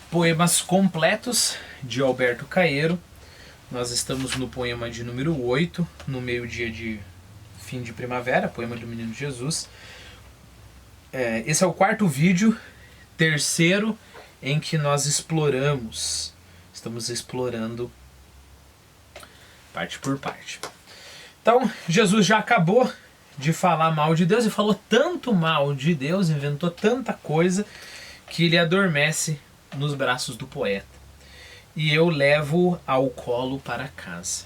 Poemas completos de Alberto Caeiro. Nós estamos no poema de número 8, no meio-dia de fim de primavera, poema do Menino Jesus. Esse é o quarto vídeo, terceiro, em que nós estamos explorando parte por parte. Então, Jesus já acabou de falar mal de Deus e falou tanto mal de Deus, inventou tanta coisa, que ele adormece nos braços do poeta. E eu levo ao colo para casa.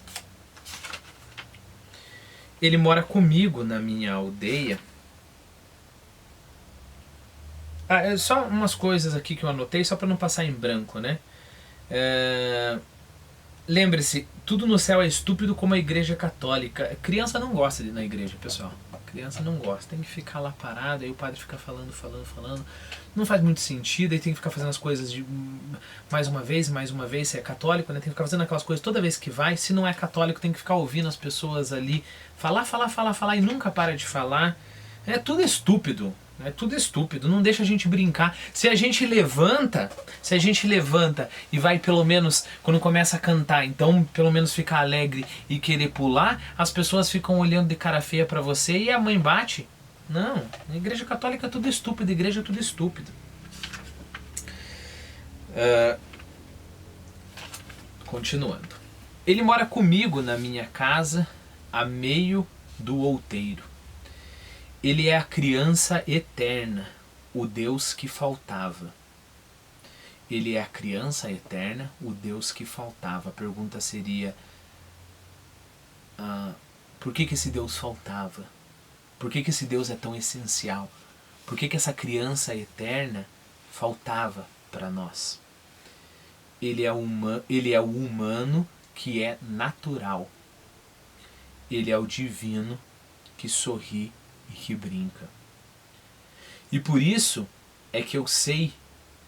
Ele mora comigo na minha aldeia. Só umas coisas aqui que eu anotei, só para não passar em branco, né? Lembre-se, tudo no céu é estúpido como a igreja católica. Criança não gosta de ir na igreja, pessoal. Criança não gosta, tem que ficar lá parado, aí o padre fica falando. Não faz muito sentido, aí tem que ficar fazendo as coisas de mais uma vez, se é católico, né? Tem que ficar fazendo aquelas coisas toda vez que vai. Se não é católico, tem que ficar ouvindo as pessoas ali falar e nunca para de falar. É tudo estúpido. É tudo estúpido, não deixa a gente brincar. Se a gente levanta e vai pelo menos, quando começa a cantar, então pelo menos ficar alegre e querer pular, as pessoas ficam olhando de cara feia pra você e a mãe bate. Não, na igreja católica é tudo estúpido, igreja é tudo estúpido. Continuando. Ele mora comigo na minha casa, a meio do outeiro. Ele é a criança eterna, o Deus que faltava. Ele é a criança eterna, o Deus que faltava. A pergunta seria, por que esse Deus faltava? Por que esse Deus é tão essencial? Por que essa criança eterna faltava para nós? Ele é o humano que é natural. Ele é o divino que sorri e que brinca. E por isso é que eu sei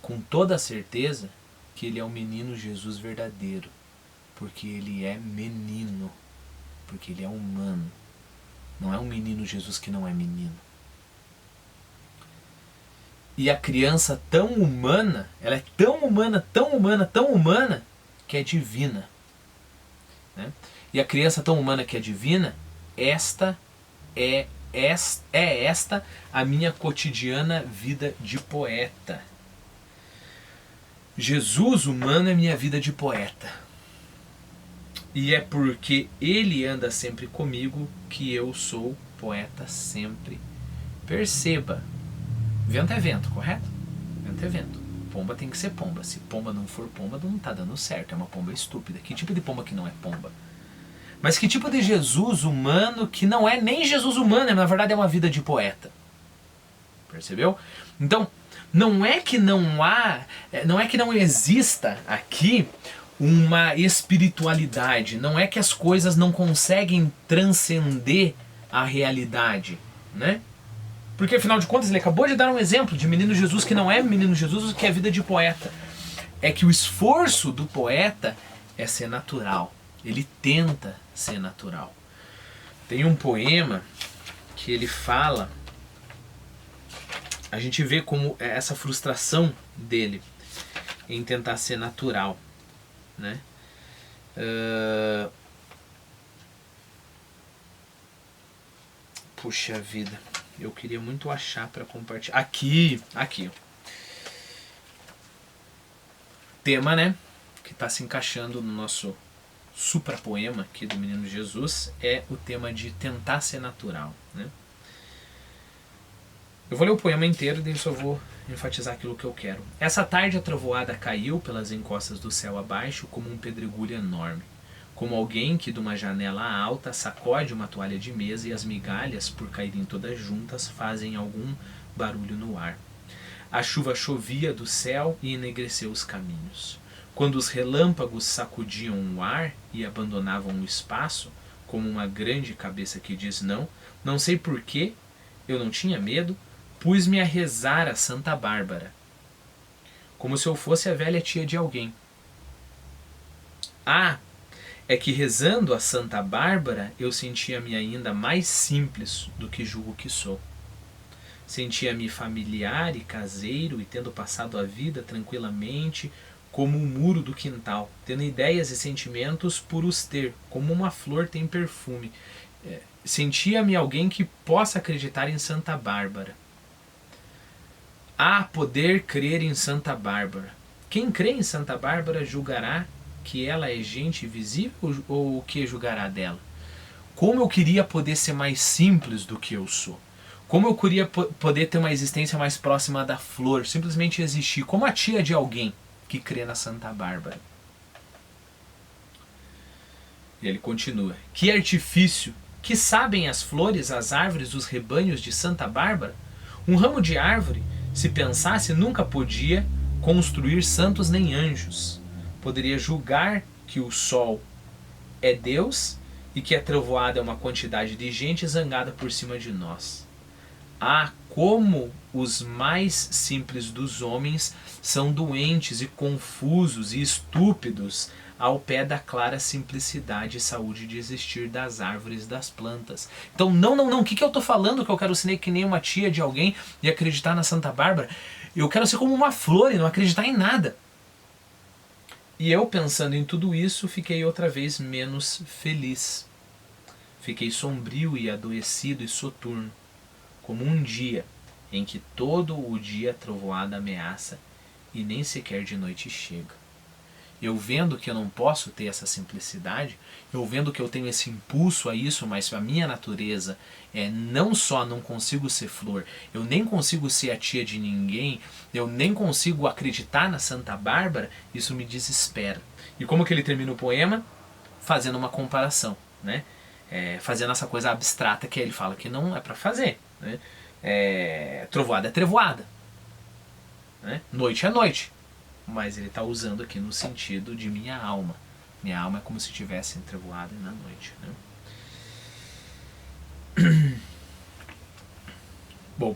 com toda a certeza que ele é o menino Jesus verdadeiro, porque ele é menino, porque ele é humano. Não é um menino Jesus que não é menino. E a criança tão humana, ela é tão humana, que é divina. Né? E a criança tão humana que é divina, esta é a minha cotidiana vida de poeta. Jesus humano é minha vida de poeta. E é porque ele anda sempre comigo que eu sou poeta sempre. Perceba, vento é vento, correto? Vento é vento. Pomba tem que ser pomba. Se pomba não for pomba, não está dando certo. É uma pomba estúpida. Que tipo de pomba que não é pomba? Mas que tipo de Jesus humano que não é nem Jesus humano, na verdade é uma vida de poeta. Percebeu? Então, não é que não exista aqui uma espiritualidade, não é que as coisas não conseguem transcender a realidade, né? Porque afinal de contas ele acabou de dar um exemplo de menino Jesus que não é menino Jesus, que é vida de poeta. É que o esforço do poeta é ser natural. Ele tenta ser natural. Tem um poema que ele fala, a gente vê como essa frustração dele em tentar ser natural, né? Puxa vida, eu queria muito achar para compartilhar. Aqui. Tema, né? Que está se encaixando no nosso suprapoema aqui do Menino Jesus é o tema de tentar ser natural, né? Eu vou ler o poema inteiro e daí só vou enfatizar aquilo que eu quero. Essa tarde a trovoada caiu pelas encostas do céu abaixo como um pedregulho enorme, como alguém que de uma janela alta sacode uma toalha de mesa e as migalhas, por caírem todas juntas, fazem algum barulho no ar. A chuva chovia do céu e enegreceu os caminhos. Quando os relâmpagos sacudiam o ar e abandonavam o espaço, como uma grande cabeça que diz não, não sei porquê, eu não tinha medo, pus-me a rezar a Santa Bárbara, como se eu fosse a velha tia de alguém. É que rezando a Santa Bárbara eu sentia-me ainda mais simples do que julgo que sou. Sentia-me familiar e caseiro e tendo passado a vida tranquilamente como um muro do quintal, tendo ideias e sentimentos por os ter, como uma flor tem perfume. Sentia-me alguém que possa acreditar em Santa Bárbara. Há poder crer em Santa Bárbara. Quem crê em Santa Bárbara julgará que ela é gente visível ou o que julgará dela? Como eu queria poder ser mais simples do que eu sou. Como eu queria poder ter uma existência mais próxima da flor, simplesmente existir, como a tia de alguém que crê na Santa Bárbara. E ele continua. Que artifício! Que sabem as flores, as árvores, os rebanhos de Santa Bárbara? Um ramo de árvore, se pensasse, nunca podia construir santos nem anjos. Poderia julgar que o sol é Deus e que a trovoada é uma quantidade de gente zangada por cima de nós. Ah, como os mais simples dos homens são doentes e confusos e estúpidos ao pé da clara simplicidade e saúde de existir das árvores e das plantas. Então, não, o que eu estou falando que eu quero ser que nem uma tia de alguém e acreditar na Santa Bárbara? Eu quero ser como uma flor e não acreditar em nada. E eu, pensando em tudo isso, fiquei outra vez menos feliz. Fiquei sombrio e adoecido e soturno, como um dia em que todo o dia a trovoada ameaça e nem sequer de noite chega. Eu vendo que eu não posso ter essa simplicidade, eu vendo que eu tenho esse impulso a isso, mas a minha natureza não só não consigo ser flor, eu nem consigo ser a tia de ninguém, eu nem consigo acreditar na Santa Bárbara, isso me desespera. E como que ele termina o poema? Fazendo uma comparação, né? Fazendo essa coisa abstrata que ele fala que não é para fazer, né? Trovoada é trevoada, né? Noite é noite. Mas ele está usando aqui no sentido de minha alma. Minha alma é como se estivesse entrevoada na noite. Né? Bom.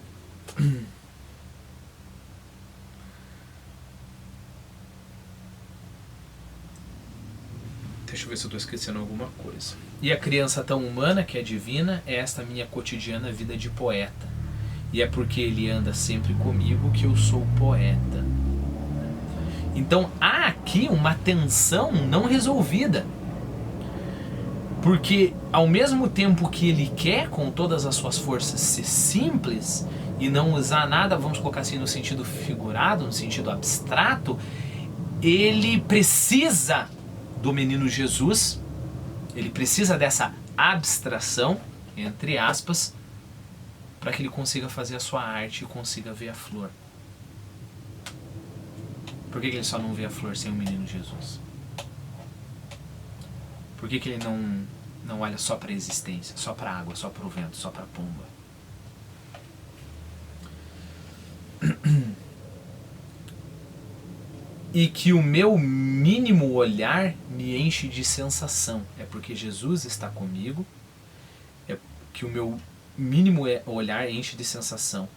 Deixa eu ver se eu estou esquecendo alguma coisa. E a criança tão humana que é divina é esta minha cotidiana vida de poeta. E é porque ele anda sempre comigo que eu sou poeta. Então há aqui uma tensão não resolvida. Porque ao mesmo tempo que ele quer com todas as suas forças ser simples e não usar nada, vamos colocar assim no sentido figurado, no sentido abstrato, ele precisa do menino Jesus, ele precisa dessa abstração, entre aspas, para que ele consiga fazer a sua arte e consiga ver a flor. Por que ele só não vê a flor sem o menino Jesus? Por que ele não olha só para a existência, só para a água, só para o vento, só para a pomba? E que o meu mínimo olhar me enche de sensação. É porque Jesus está comigo, é que o meu mínimo olhar enche de sensação.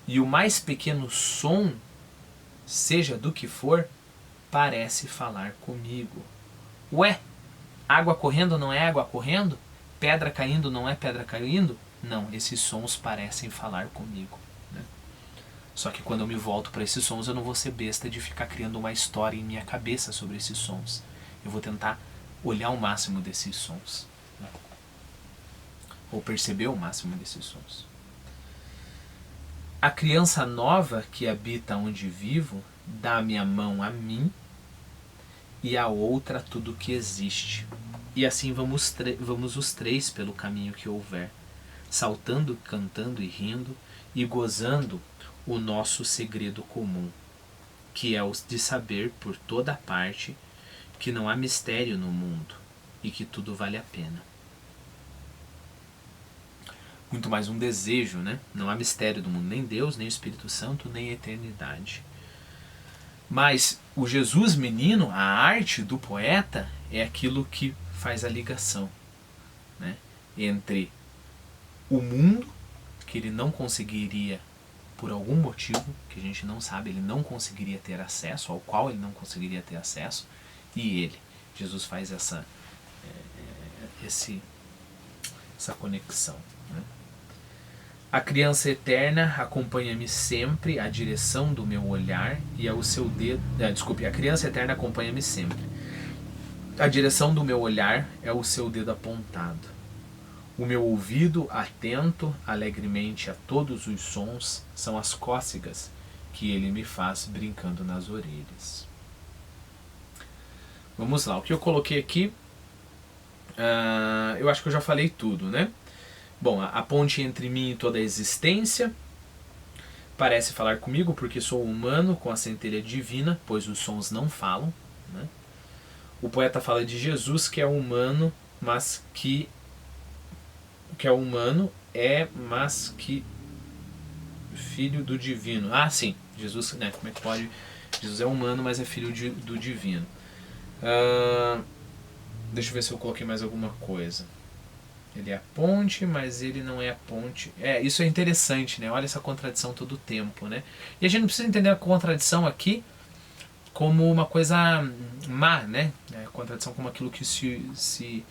E o mais pequeno som, seja do que for, parece falar comigo. Ué, água correndo não é água correndo? Pedra caindo não é pedra caindo? Não, esses sons parecem falar comigo. Né? Só que quando eu me volto para esses sons, eu não vou ser besta de ficar criando uma história em minha cabeça sobre esses sons. Eu vou tentar olhar o máximo desses sons. Né? Ou perceber o máximo desses sons. A criança nova que habita onde vivo dá a minha mão a mim e a outra a tudo que existe. E assim vamos os três pelo caminho que houver, saltando, cantando e rindo e gozando o nosso segredo comum, que é o de saber por toda parte que não há mistério no mundo e que tudo vale a pena. Muito mais um desejo, né? Não há mistério do mundo, nem Deus, nem o Espírito Santo, nem a eternidade. Mas o Jesus menino, a arte do poeta, é aquilo que faz a ligação, né? Entre o mundo, que ele não conseguiria, por algum motivo, que a gente não sabe, ele não conseguiria ter acesso, ao qual ele não conseguiria ter acesso, e ele. Jesus faz essa conexão. Né? A criança eterna acompanha-me sempre, a direção do meu olhar e ao seu dedo. Desculpe, a criança eterna acompanha-me sempre. A direção do meu olhar é o seu dedo apontado. O meu ouvido atento alegremente a todos os sons são as cócegas que ele me faz brincando nas orelhas. Vamos lá, o que eu coloquei aqui, eu acho que eu já falei tudo, né? Bom, a ponte entre mim e toda a existência parece falar comigo porque sou humano com a centelha divina, pois os sons não falam, né? O poeta fala de Jesus que é humano, mas que é humano mas que filho do divino. Ah, sim, Jesus, né? Como é que pode? Jesus é humano, mas é filho do divino. Deixa eu ver se eu coloquei mais alguma coisa. Ele é a ponte, mas ele não é a ponte. Isso é interessante, né? Olha essa contradição todo o tempo, né? E a gente não precisa entender a contradição aqui como uma coisa má, né? A contradição como aquilo que se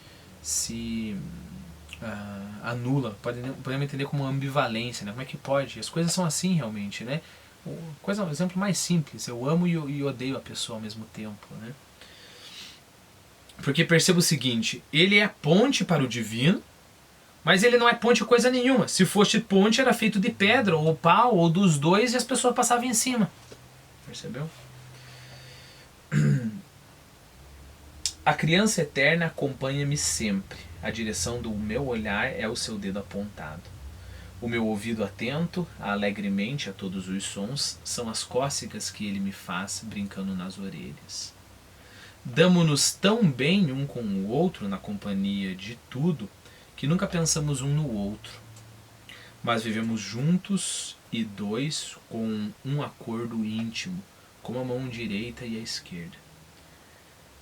anula. Podemos entender como ambivalência, né? Como é que pode? As coisas são assim realmente, né? Um exemplo mais simples. Eu amo e odeio a pessoa ao mesmo tempo, né? Porque perceba o seguinte, ele é a ponte para o divino, mas ele não é ponte coisa nenhuma. Se fosse ponte, era feito de pedra, ou pau, ou dos dois, e as pessoas passavam em cima. Percebeu? A criança eterna acompanha-me sempre. A direção do meu olhar é o seu dedo apontado. O meu ouvido atento, alegremente a todos os sons, são as cócegas que ele me faz brincando nas orelhas. Damo-nos tão bem um com o outro na companhia de tudo, que nunca pensamos um no outro, mas vivemos juntos e dois com um acordo íntimo, como a mão direita e a esquerda.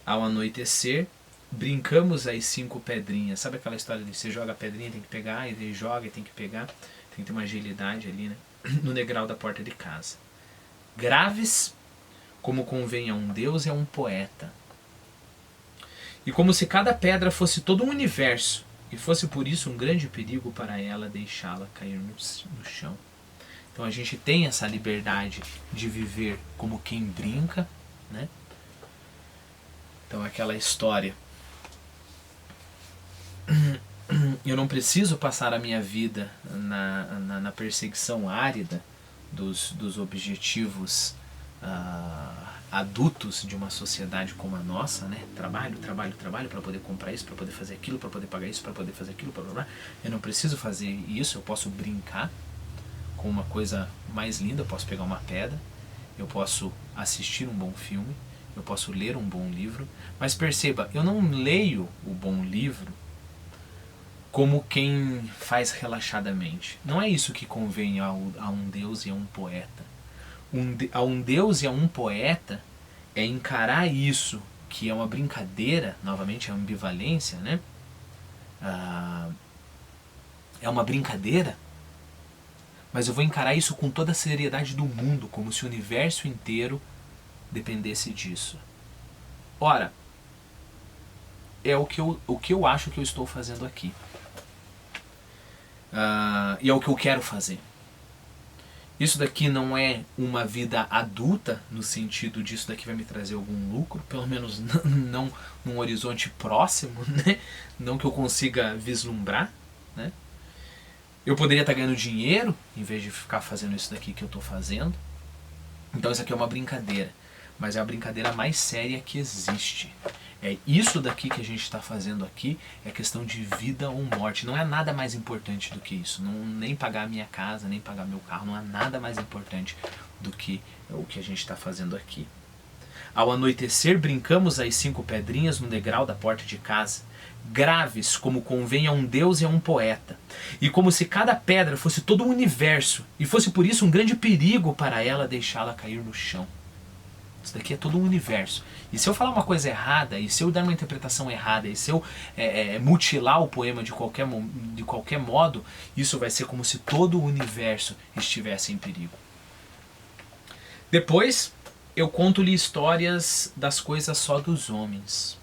Ao anoitecer, brincamos as 5 pedrinhas. Sabe aquela história de você joga a pedrinha, tem que pegar, e ele joga e tem que pegar? Tem que ter uma agilidade ali, né? No degrau da porta de casa. Graves, como convém a um deus e a um poeta. E como se cada pedra fosse todo um universo, e fosse por isso um grande perigo para ela deixá-la cair no chão. Então a gente tem essa liberdade de viver como quem brinca, né? Então aquela história. Eu não preciso passar a minha vida na perseguição árida dos objetivos adultos de uma sociedade como a nossa, né? Trabalho para poder comprar isso, para poder fazer aquilo, para poder pagar isso, para poder fazer aquilo, blá, blá, blá. Eu não preciso fazer isso, eu posso brincar com uma coisa mais linda, eu posso pegar uma pedra, eu posso assistir um bom filme, eu posso ler um bom livro, mas perceba, eu não leio o bom livro como quem faz relaxadamente. Não é isso que convém a um deus e a um poeta. A um deus e a um poeta é encarar isso, que é uma brincadeira, novamente a ambivalência, né? É uma brincadeira, mas eu vou encarar isso com toda a seriedade do mundo, como se o universo inteiro dependesse disso. Ora, é o que eu acho que eu estou fazendo aqui. E é o que eu quero fazer. Isso daqui não é uma vida adulta, no sentido disso daqui vai me trazer algum lucro, pelo menos não num horizonte próximo, né? Não que eu consiga vislumbrar, né? Eu poderia estar ganhando dinheiro, em vez de ficar fazendo isso daqui que eu estou fazendo. Então isso aqui é uma brincadeira, mas é a brincadeira mais séria que existe. É isso daqui que a gente está fazendo aqui, é questão de vida ou morte. Não é nada mais importante do que isso. Não, nem pagar a minha casa, nem pagar meu carro. Não é nada mais importante do que o que a gente está fazendo aqui. Ao anoitecer, brincamos as 5 pedrinhas no degrau da porta de casa. Graves, como convém a um deus e a um poeta. E como se cada pedra fosse todo um universo, e fosse por isso um grande perigo para ela deixá-la cair no chão. Isso daqui é todo um universo. E se eu falar uma coisa errada, e se eu dar uma interpretação errada, e se eu mutilar o poema de qualquer modo, isso vai ser como se todo o universo estivesse em perigo. Depois, eu conto-lhe histórias das coisas só dos homens.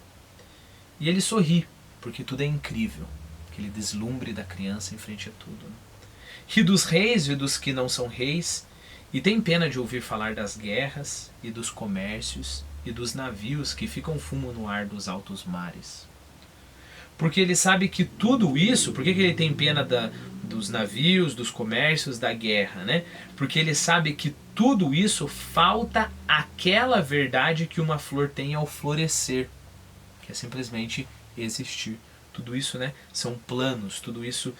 E ele sorri, porque tudo é incrível. Aquele deslumbre da criança em frente a tudo, né? ri dos reis e dos que não são reis, e tem pena de ouvir falar das guerras e dos comércios e dos navios que ficam fumo no ar dos altos mares. Porque ele sabe que tudo isso, por que ele tem pena dos navios, dos comércios, da guerra, né? Porque ele sabe que tudo isso falta aquela verdade que uma flor tem ao florescer, que é simplesmente existir. Tudo isso, né, são planos, tudo isso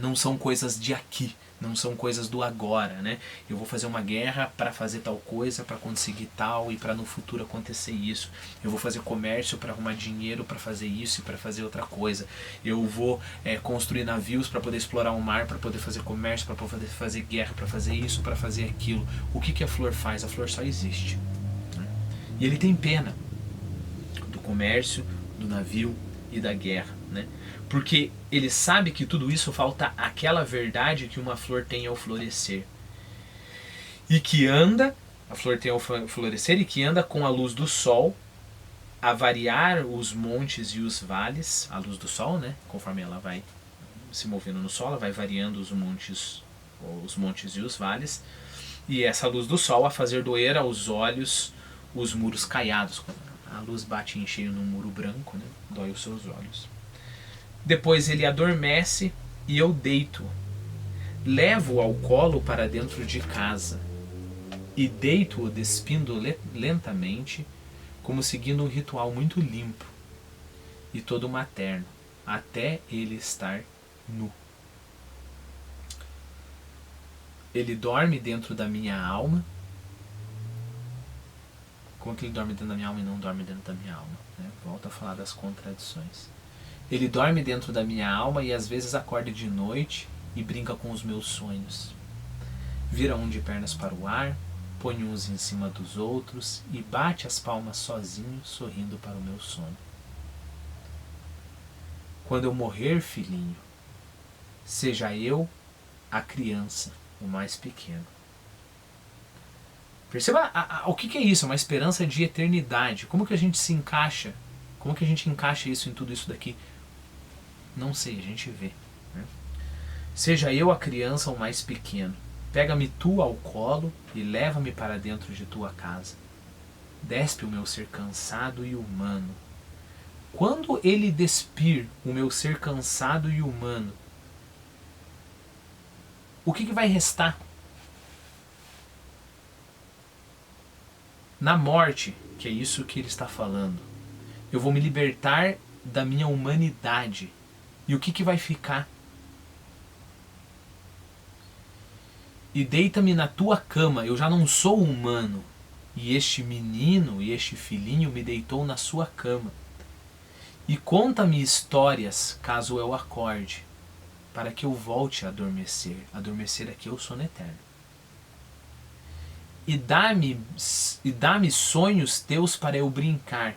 não são coisas de aqui, não são coisas do agora, né? Eu vou fazer uma guerra para fazer tal coisa, para conseguir tal e para no futuro acontecer isso. Eu vou fazer comércio para arrumar dinheiro para fazer isso e para fazer outra coisa. Eu vou construir navios para poder explorar o mar, para poder fazer comércio, para poder fazer guerra, para fazer isso, para fazer aquilo. O que a flor faz? A flor só existe. E ele tem pena do comércio, do navio e da guerra, né? Porque ele sabe que tudo isso falta aquela verdade que uma flor tem ao florescer. E que anda, a flor tem ao florescer e que anda com a luz do sol a variar os montes e os vales, a luz do sol, né? Conforme ela vai se movendo no sol, ela vai variando os montes e os vales. E essa luz do sol a fazer doer aos olhos os muros caiados. A luz bate em cheio num muro branco, né? Dói os seus olhos. Depois ele adormece e eu deito. Levo-o ao colo para dentro de casa e deito-o despindo lentamente, como seguindo um ritual muito limpo e todo materno, até ele estar nu. Ele dorme dentro da minha alma. Como que ele dorme dentro da minha alma e não dorme dentro da minha alma? Né? Volto a falar das contradições. Ele dorme dentro da minha alma e às vezes acorda de noite e brinca com os meus sonhos. Vira um de pernas para o ar, põe uns em cima dos outros e bate as palmas sozinho, sorrindo para o meu sono. Quando eu morrer, filhinho, seja eu a criança, o mais pequeno. Perceba o que é isso, uma esperança de eternidade. Como que a gente se encaixa? Como que a gente encaixa isso em tudo isso daqui? Não sei, a gente vê. Né? Seja eu a criança o mais pequeno. Pega-me tu ao colo e leva-me para dentro de tua casa. Despe o meu ser cansado e humano. Quando ele despir o meu ser cansado e humano, o que vai restar? Na morte, que é isso que ele está falando, eu vou me libertar da minha humanidade. E o que vai ficar? E deita-me na tua cama, eu já não sou humano. E este menino e este filhinho me deitou na sua cama. E conta-me histórias, caso eu acorde, para que eu volte a adormecer. Adormecer aqui é o sono eterno. E dá-me sonhos teus para eu brincar,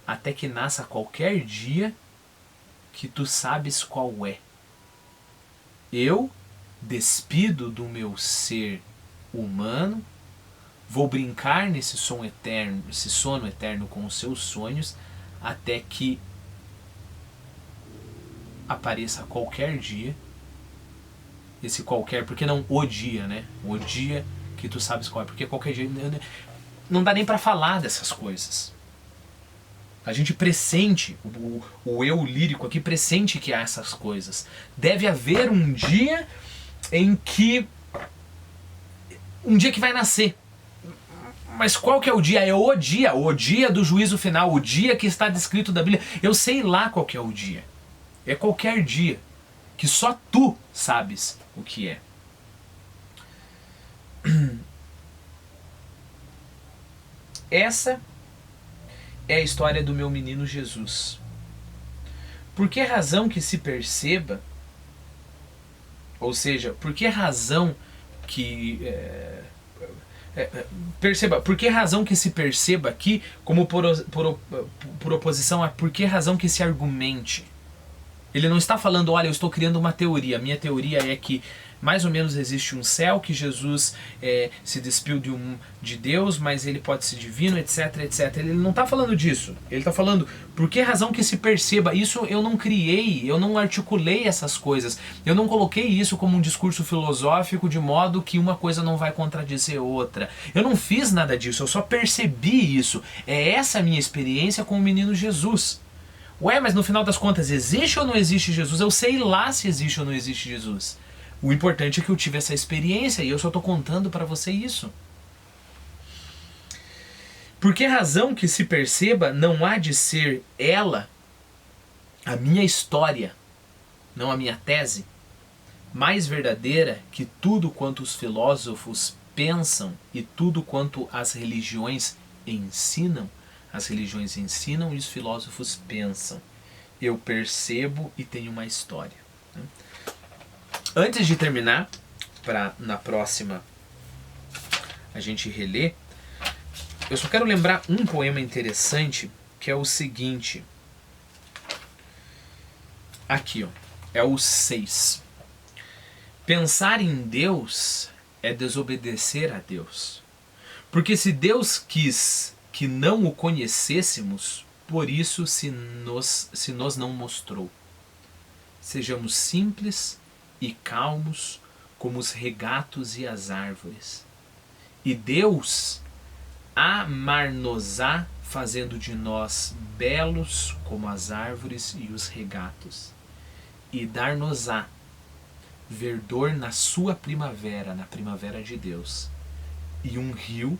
até que nasça qualquer dia que tu sabes qual é. Eu, despido do meu ser humano, vou brincar nesse sono eterno com os seus sonhos, até que apareça qualquer dia. Esse qualquer, porque não o dia, né? O dia que tu sabes qual é, porque qualquer dia não dá nem para falar dessas coisas. A gente pressente, o eu lírico aqui pressente que há essas coisas. Deve haver um dia em que vai nascer. Mas qual que é o dia? É o dia do juízo final, o dia que está descrito da Bíblia. Eu sei lá qual que é o dia. É qualquer dia, que só tu sabes o que é. Essa é a história do meu menino Jesus. Por que razão que se perceba, ou seja, por que razão que perceba, por que razão que se perceba aqui como por oposição a por que razão que se argumente. Ele não está falando, olha, eu estou criando uma teoria, minha teoria é que mais ou menos existe um céu, que Jesus se despiu de Deus, mas ele pode ser divino, etc, etc. Ele não está falando disso. Ele está falando, por que razão que se perceba? Isso eu não criei, eu não articulei essas coisas. Eu não coloquei isso como um discurso filosófico de modo que uma coisa não vai contradizer outra. Eu não fiz nada disso, eu só percebi isso. É essa a minha experiência com o menino Jesus. Ué, mas no final das contas, existe ou não existe Jesus? Eu sei lá se existe ou não existe Jesus. O importante é que eu tive essa experiência e eu só estou contando para você isso. Por que razão que se perceba não há de ser ela, a minha história, não a minha tese, mais verdadeira que tudo quanto os filósofos pensam e tudo quanto as religiões ensinam? As religiões ensinam e os filósofos pensam. Eu percebo e tenho uma história. Antes de terminar, para na próxima a gente reler, eu só quero lembrar um poema interessante, que é o seguinte. Aqui, ó, é o 6. Pensar em Deus é desobedecer a Deus. Porque se Deus quis que não o conhecêssemos, por isso se nos não mostrou. Sejamos simples e calmos como os regatos e as árvores. E Deus amar-nos-á, fazendo de nós belos como as árvores e os regatos. E dar-nos-á verdor na sua primavera, na primavera de Deus. E um rio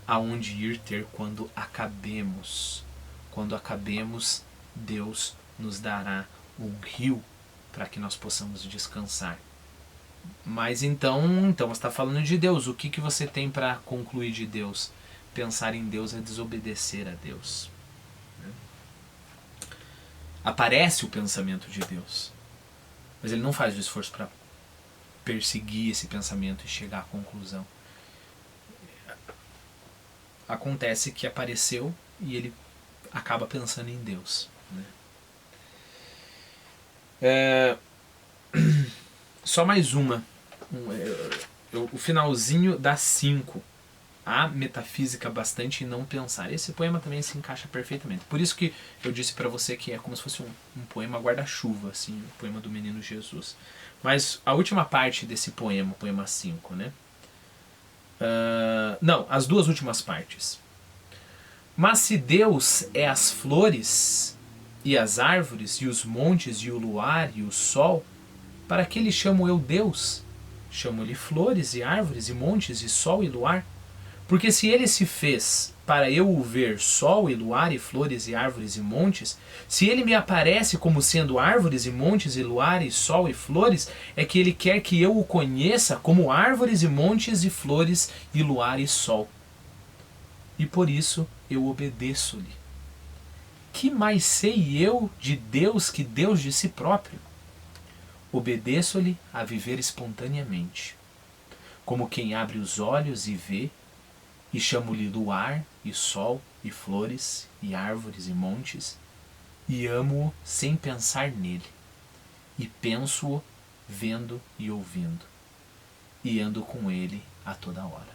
aonde ir ter quando acabemos. Quando acabemos, Deus nos dará um rio para que nós possamos descansar. Mas então você está falando de Deus. O que você tem para concluir de Deus? Pensar em Deus é desobedecer a Deus. Aparece o pensamento de Deus, mas ele não faz o esforço para perseguir esse pensamento e chegar à conclusão. Acontece que apareceu e ele acaba pensando em Deus. Só mais uma. O finalzinho da 5. A metafísica bastante e não pensar. Esse poema também se encaixa perfeitamente. Por isso que eu disse para você que é como se fosse um poema guarda-chuva, assim, o poema do menino Jesus. Mas a última parte desse poema, o poema 5, né? Não, as duas últimas partes. Mas se Deus é as flores e as árvores e os montes e o luar e o sol, para que lhe chamo eu Deus? Chamo-lhe flores e árvores e montes e sol e luar? Porque se ele se fez para eu o ver sol e luar e flores e árvores e montes, se ele me aparece como sendo árvores e montes e luar e sol e flores, é que ele quer que eu o conheça como árvores e montes e flores e luar e sol. E por isso eu obedeço-lhe. Que mais sei eu de Deus que Deus de si próprio? Obedeço-lhe a viver espontaneamente, como quem abre os olhos e vê, e chamo-lhe luar, e sol, e flores, e árvores, e montes, e amo-o sem pensar nele, e penso-o vendo e ouvindo, e ando com ele a toda hora.